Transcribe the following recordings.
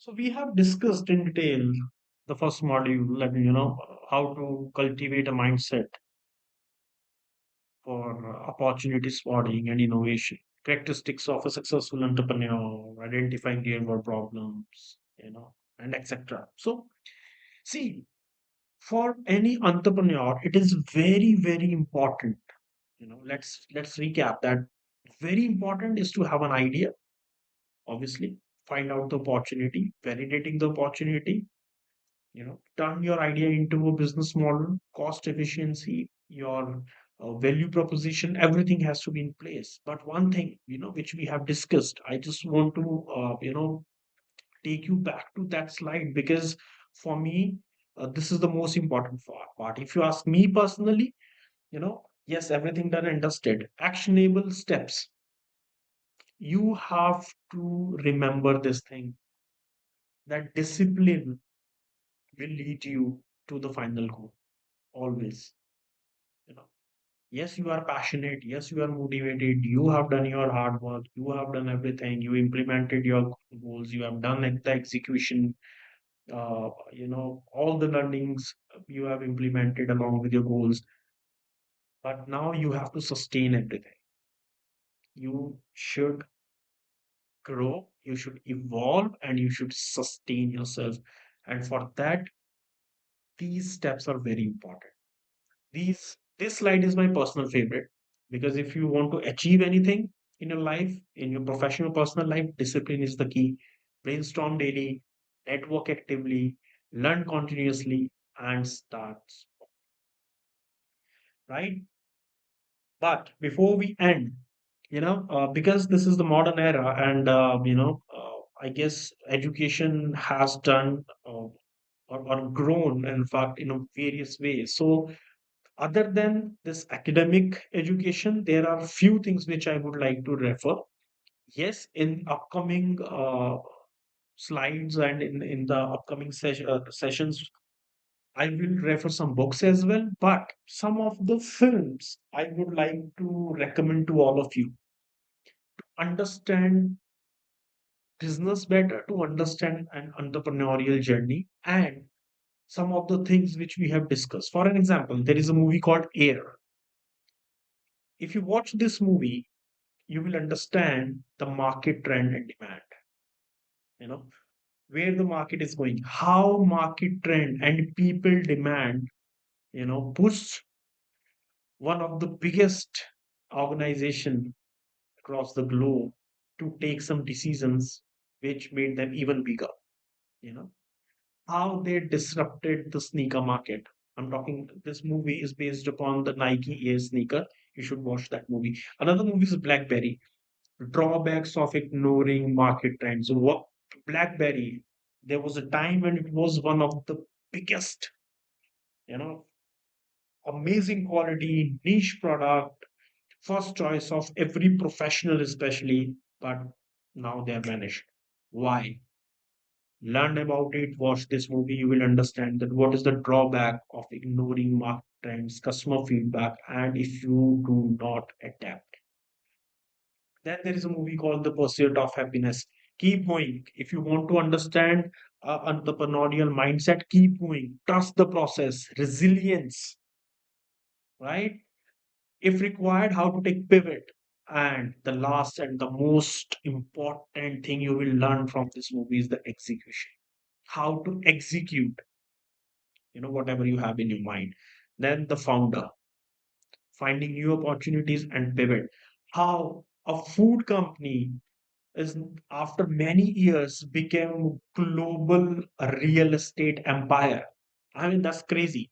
So we have discussed in detail the first module, and how to cultivate a mindset for opportunity spotting and innovation, characteristics of a successful entrepreneur, identifying real world problems, and etc. So see, for any entrepreneur, it is very, very important. Let's recap that. Very important is to have an idea, obviously, find out the opportunity, validating the opportunity, turn your idea into a business model, cost efficiency, your value proposition, everything has to be in place. But one thing, which we have discussed, I just want to take you back to that slide, because for me, this is the most important part. If you ask me personally, yes, everything done and dusted, actionable steps. You have to remember this thing, that discipline will lead you to the final goal always. you know yes, you are passionate, yes, you are motivated, you have done your hard work, you have done everything, you implemented your goals, you have done the execution, all the learnings you have implemented along with your goals. But now you have to sustain everything. You should grow, you should evolve, and you should sustain yourself. And for that, these steps are very important. This slide is my personal favorite, because if you want to achieve anything in your life, in your professional personal life, discipline is the key. Brainstorm daily, network actively, learn continuously, and start, right? But before we end, because this is the modern era, and I guess education has done or grown, in fact, in a various ways. So other than this academic education, there are few things which I would like to refer. Yes, in upcoming slides and in the upcoming sessions, I will refer some books as well. But some of the films I would like to recommend to all of you, understand business better, to understand an entrepreneurial journey, and some of the things which we have discussed. For an example, there is a movie called Air. If you watch this movie, you will understand the market trend and demand, you know, where the market is going, how market trend and people demand, push one of the biggest organization across the globe to take some decisions which made them even bigger, you know, how they disrupted the sneaker market. I'm talking, this movie is based upon the Nike Air sneaker. You should watch that movie. Another movie is Blackberry, drawbacks of ignoring market trends. So what BlackBerry, there was a time when it was one of the biggest, you know, amazing quality, niche product, first choice of every professional, especially, but now they have vanished. Why? Learn about it, watch this movie, you will understand that what is the drawback of ignoring market trends, customer feedback, and if you do not adapt. Then there is a movie called The Pursuit of Happiness. Keep going. If you want to understand entrepreneurial mindset, keep going. Trust the process, resilience, right? If required, how to take pivot. And the last and the most important thing you will learn from this movie is the execution. How to execute, whatever you have in your mind. Then the founder, finding new opportunities and pivot. How a food company is, after many years, became global real estate empire. I mean, that's crazy.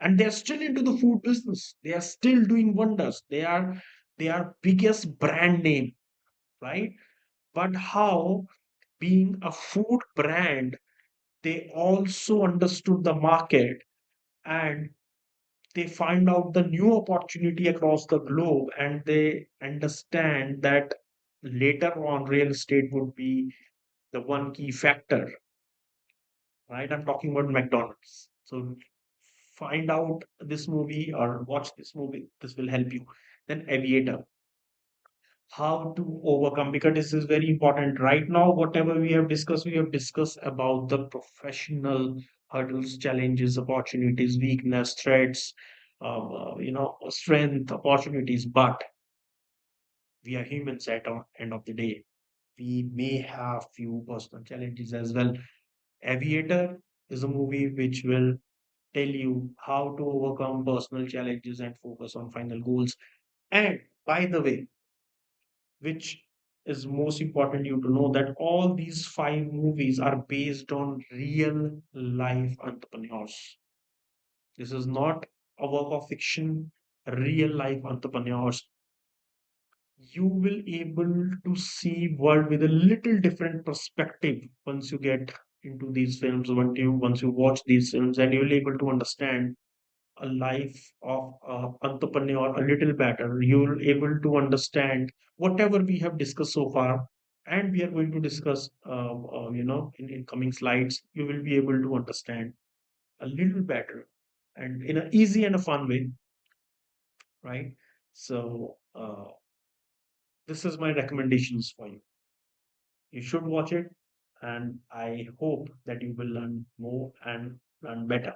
And they're still into the food business. They are still doing wonders. They are biggest brand name, right? But how, being a food brand, they also understood the market, and they find out the new opportunity across the globe, and they understand that later on real estate would be the one key factor, right? I'm talking about McDonald's. So find out this movie or watch this movie. This will help you. Then Aviator. how to overcome, because this is very important right now. Whatever we have discussed about the professional hurdles, challenges, opportunities, weakness, threats, strength, opportunities. But we are humans at the end of the day. We may have few personal challenges as well. Aviator is a movie which will tell you how to overcome personal challenges and focus on final goals. And by the way, which is most important you to know, that all these five movies are based on real life entrepreneurs. This is not a work of fiction. Real life entrepreneurs, you will able to see world with a little different perspective once you get into these films. Once you watch these films, and you'll able to understand a life of entrepreneur a little better. You'll able to understand whatever we have discussed so far, and we are going to discuss, in coming slides. You will be able to understand a little better, and in an easy and a fun way, right? So this is my recommendations for you. You should watch it, and I hope that you will learn more and learn better.